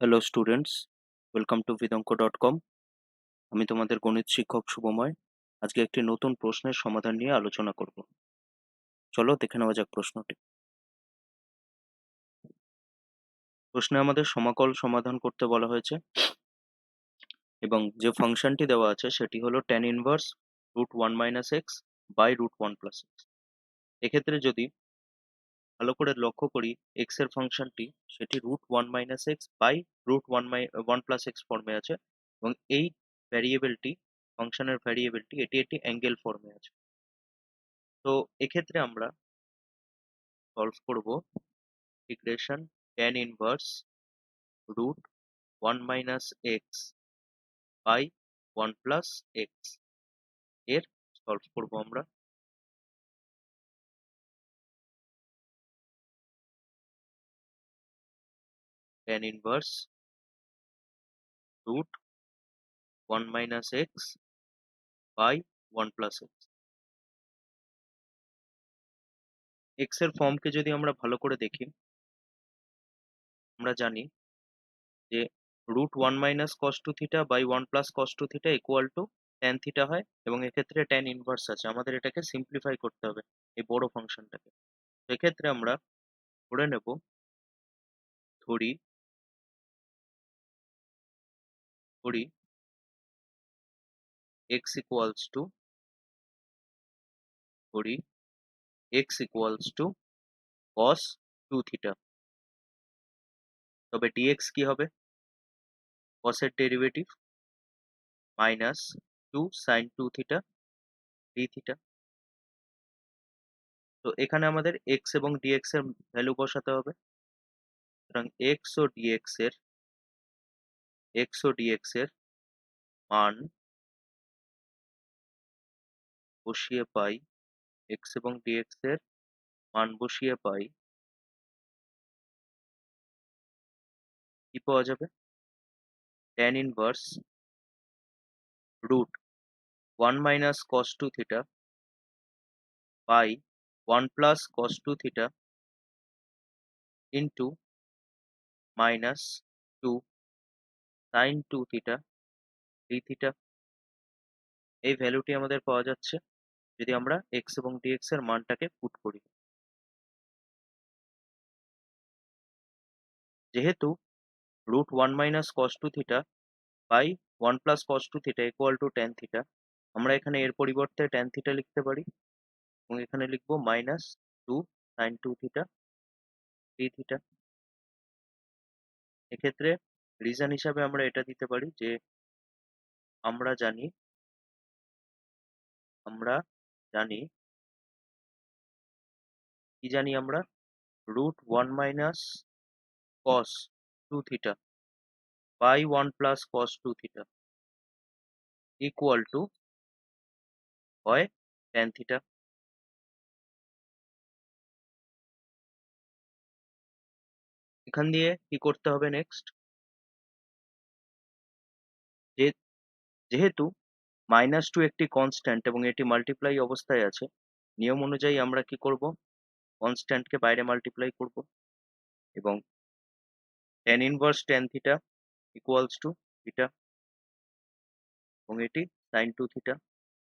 Hello students, welcome to vidanko.com। আমি তোমাদের গণিত শিক্ষক শুভময়। আজকে একটি নতুন প্রশ্নের সমাধান নিয়ে আলোচনা করব। চলো দেখে নেওয়া যাক প্রশ্নটি। প্রশ্নে আমাদের সমাকল সমাধান করতে বলা হয়েছে এবং যে ফাংশনটি দেওয়া আছে সেটি হলো tan inverse √1 - x by √1 + x। এক্ষেত্রে যদি ভালো করে লক্ষ্য করি, x এর ফাংশনটি সেটি √1 - x বাই √1 + x ফর্মে আছে এবং এই ভ্যারিয়েবলটি, ফাংশনের ভ্যারিয়েবলটি, এটি একটি অ্যাঙ্গেল ফর্মে আছে। তো এক্ষেত্রে আমরা সলভ করব integration tan inverse √1 - x by 1 + x এর সলভ করব আমরা। tan inverse √1 - x by 1 + x। x এর ফর্মকে যদি আমরা ভালো করে দেখি, আমরা জানি যে √1 - cos2θ by 1 + cos2θ equal to tan theta হয় এবং এক্ষেত্রে tan ইনভার্স আছে। আমাদের এটাকে সিম্পলিফাই করতে হবে, এই বড় ফাংশনটাকে। এক্ষেত্রে আমরা ধরে নেব, ধরি ধরি x ইকুয়ালস টু ধরি x ইকুয়ালস টু cos2θ। তবে dx কি হবে? cos এর ডেরিভেটিভ মাইনাস 2sin2θ dθ। তো এখানে আমাদের x এবং dx এর ভ্যালু বসাতে হবে। সুতরাং x ও dx এর মান বসিয়ে পাই, x এবং dx এর মান বসিয়ে পাই, কি পাওয়া যাবে? tan inverse √1 - cos2θ by 1 + cos2θ into minus 2sin2θ dθ। এই ভ্যালুটি আমাদের পাওয়া যাচ্ছে যদি আমরা x এবং dx এর মানটাকে পুট করি। যেহেতু √1 - cos2θ by 1 + cos2θ equal to tan theta, আমরা এখানে এর পরিবর্তে tan থিটা লিখতে পারি এবং এখানে লিখবো মাইনাস 2sin2θ dθ। এক্ষেত্রে রিজন হিসাবে আমরা এটা দিতে পারি যে আমরা জানি আমরা জানি কি জানি আমরা √1 - cos2θ by 1 + cos2θ equal to হয় tan থিটা। এখান দিয়ে কি করতে হবে নেক্সট? যে যেহেতু -2 একটি কনস্ট্যান্ট এবং এটি মাল্টিপ্লাই অবস্থায় আছে, নিয়ম অনুযায়ী আমরা কি করব? কনস্ট্যান্টকে বাইরে মাল্টিপ্লাই করব এবং tan inverse tan theta equals to theta এবং এটি sin2θ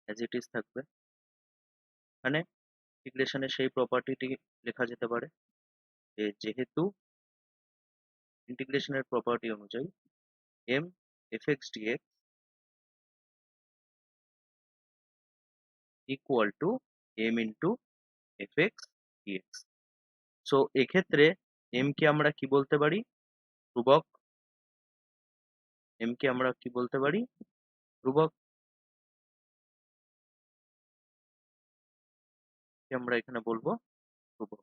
অ্যাজ ইট ইজ থাকবে। এখানে ইন্টিগ্রেশনের সেই প্রপার্টিটি লেখা যেতে পারে যে যেহেতু ইন্টিগ্রেশনের প্রপার্টি অনুযায়ী m fx dx equal to m into fx dx। So এক্ষেত্রে m কে আমরা কি বলতে পারি? ধ্রুবক। m কে আমরা কি বলতে পারি? ধ্রুবক। কে আমরা এখানে বলবো ধ্রুবক।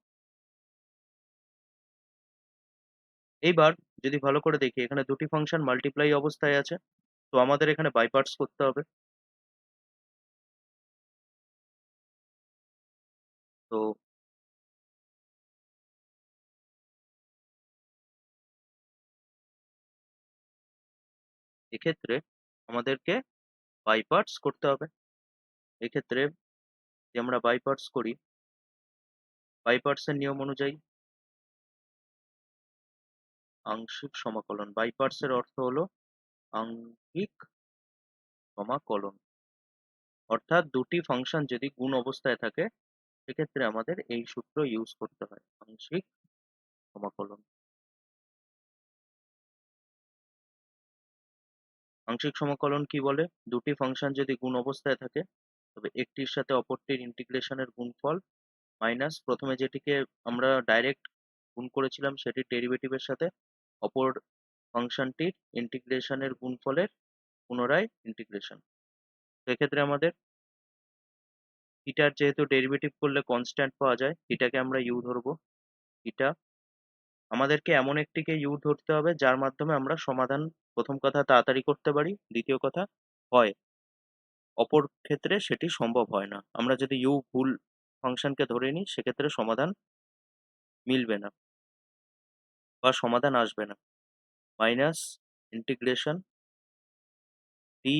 এইবার যদি ভালো করে দেখি, এখানে দুটি ফাংশন মাল্টিপ্লাই অবস্থায় আছে, তো আমাদের এখানে বাই পার্টস করতে হবে। তো এক্ষেত্রে আমাদেরকে বাই পার্টস করতে হবে। এক্ষেত্রে যদি আমরা বাই পার্টস করি, বাই পার্টস এর নিয়ম অনুযায়ী আংশিক সমাকলন। বাই পার্টস এর অর্থ হলো আংশিক সমাকলন, অর্থাৎ দুটি ফাংশন যদি গুণ অবস্থায় থাকে সেক্ষেত্রে আমাদের এই সূত্র ইউজ করতে হয়, আংশিক সমাকলন। আংশিক সমাকলন কি বলে? দুটি ফাংশন যদি গুণ অবস্থায় থাকে তবে একটির সাথে অপরটির ইন্টিগ্রেশনের গুণফল মাইনাস প্রথমে যেটিকে আমরা ডাইরেক্ট গুণ করেছিলাম সেটির ডেরিভেটিভের সাথে অপর ফাংশনটির ইন্টিগ্রেশনের গুণফলের পুনরায় ইন্টিগ্রেশন। সেক্ষেত্রে আমাদের থিটার যেহেতু ডেরিভেটিভ করলে কনস্ট্যান্ট পাওয়া যায়, থিটাকে আমরা ইউ ধরবো। থিটা আমাদেরকে এমন একটিকে ইউ ধরতে হবে যার মাধ্যমে আমরা সমাধান প্রথম কথা তাড়াতাড়ি করতে পারি, দ্বিতীয় কথা হয়, অপর ক্ষেত্রে সেটি সম্ভব হয় না। আমরা যদি ইউ ভুল ফাংশনকে ধরে নিই সেক্ষেত্রে সমাধান মিলবে না বা সমাধান আসবে না। Minus integration D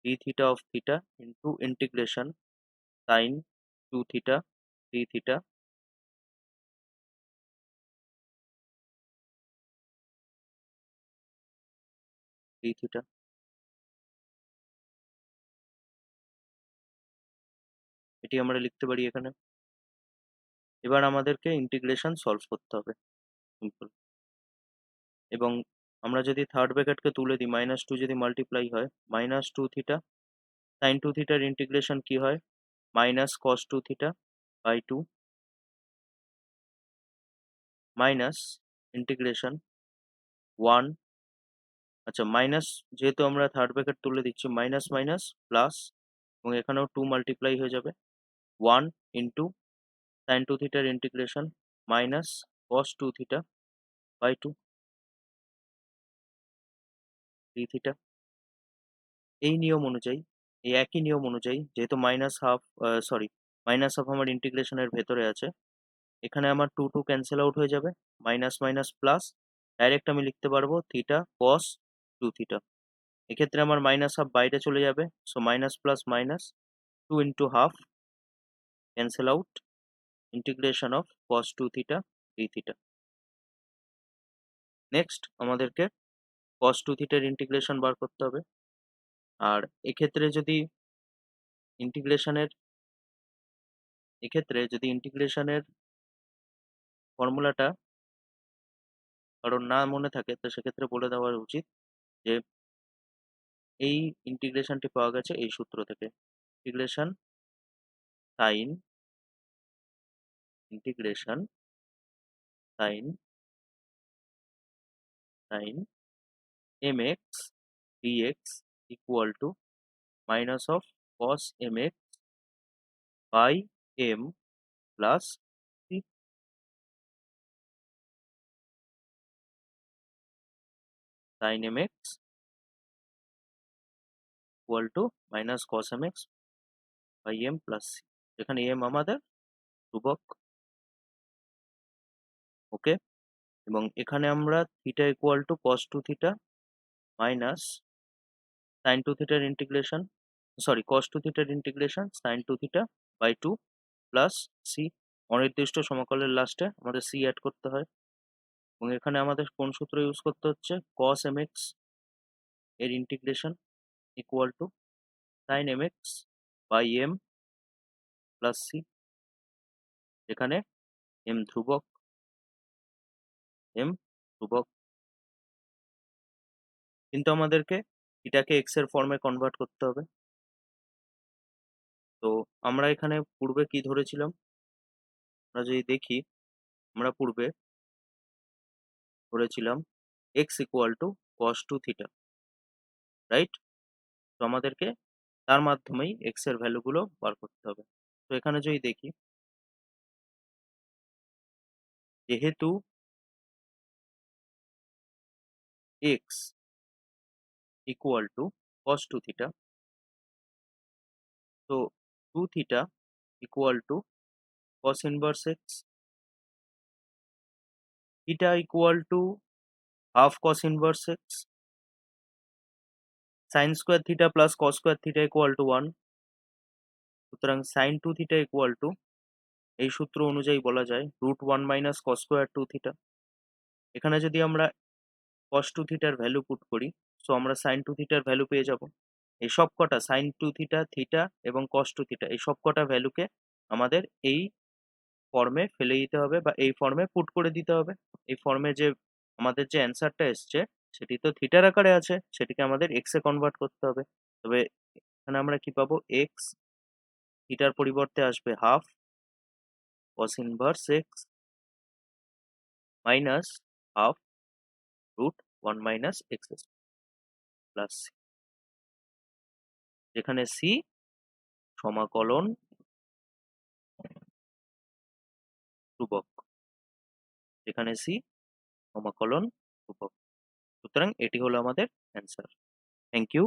D theta of theta into integration sine two theta D theta D theta. এটি আমরা লিখতে পারি এখানে। এবার আমাদেরকে ইন্টিগ্রেশন সলভ করতে হবে, সিম্পল। এবং আমরা যদি থার্ড ব্র্যাকেটকে তুলে দিই, মাইনাস টু যদি মাল্টিপ্লাই হয়, minus two theta sine two থিটার ইন্টিগ্রেশন কি হয়? Minus cos two theta by two minus integration one, আচ্ছা মাইনাস, যেহেতু আমরা থার্ড ব্র্যাকেট তুলে দিচ্ছি, মাইনাস মাইনাস প্লাস, এবং এখানেও টু মাল্টিপ্লাই হয়ে যাবে, ওয়ান ইন্টু সাইন টু থিটার integration minus cos two theta by two D theta. এই নিয়ম অনুযায়ী, এই একই নিয়ম অনুযায়ী, যেহেতু মাইনাস হাফ আমার ইন্টিগ্রেশনের ভেতরে আছে, এখানে আমার টু টু ক্যান্সেল আউট হয়ে যাবে, মাইনাস মাইনাস প্লাস, ডাইরেক্ট আমি লিখতে পারবো থিটা কস টু থিটা। এক্ষেত্রে আমার মাইনাস হাফ বাইরে চলে যাবে, so minus plus minus two into half cancel out, integration of cos two theta D theta. Next আমাদেরকে কস টু থিটার ইন্টিগ্রেশন বার করতে হবে। আর এক্ষেত্রে যদি ইন্টিগ্রেশনের ফর্মুলাটা কারণ না মনে থাকে, তো সেক্ষেত্রে বলে দেওয়া উচিত যে এই ইন্টিগ্রেশনটি পাওয়া গেছে এই সূত্র থেকে, integration sine integration sine sine M X dx equal to minus of cos M X by M plus sine M X equal to minus cos M X by M plus C, এখানে M আমাদের ধ্রুবক। Okay, এবং এখানে আমরা theta equal to cos two theta minus sine two থিটার integration, sorry cos two থিটার integration sine two theta by two plus C, অনির্দিষ্ট সমাকলের লাস্টে আমাদের সি অ্যাড করতে হয়। এবং এখানে আমাদের কোন সূত্র ইউজ করতে হচ্ছে? কস এম এক্স এর integration equal to sine M X by M plus C, এখানে এম ধ্রুবক, এম ধ্রুবক, কিন্তু আমাদেরকে এটাকে এক্স এর ফর্মে কনভার্ট করতে হবে। তো আমরা এখানে পূর্বে কি ধরেছিলাম? আমরা যদি দেখি, আমরা পূর্বে ধরেছিলাম X equal to cos two theta, right? তো আমাদেরকে তার মাধ্যমেই এক্স এর ভ্যালুগুলো বার করতে হবে। তো এখানে যদি দেখি, যেহেতু X equal to cos two theta, তো two theta equal to cos inverse x, theta equal to half cos inverse x, sin square theta plus cos square theta equal to 1, সুতরাং sin 2 theta equal to, এই সূত্র অনুযায়ী বলা যায় √1 minus cos square 2 theta, এখানে যদি আমরা cos 2 থিটার ভ্যালু পুট করি, সো আমরা sin 2 থিটার ভ্যালু পেয়ে যাব। এই সব কটা sin 2 থিটা, থিটা এবং cos 2 থিটা এই সব কটা ভ্যালুকে আমাদের এই ফর্মে ফেলে দিতে হবে বা এই ফর্মে পুট করে দিতে হবে। এই ফর্মে যে আমাদের যে অ্যান্সারটা এসছে সেটি তো থিটার আকারে আছে, সেটিকে আমাদের এক্স এ কনভার্ট করতে হবে। তবে এখানে আমরা কি পাবো, এক্স থিটার পরিবর্তে আসবে half cos inverse X minus half root 1 minus X plus C, যেখানে সি সমাকলন ধ্রুবক, যেখানে সি সমাকলন ধ্রুবক। সুতরাং এটি হলো আমাদের অ্যান্সার। Thank you.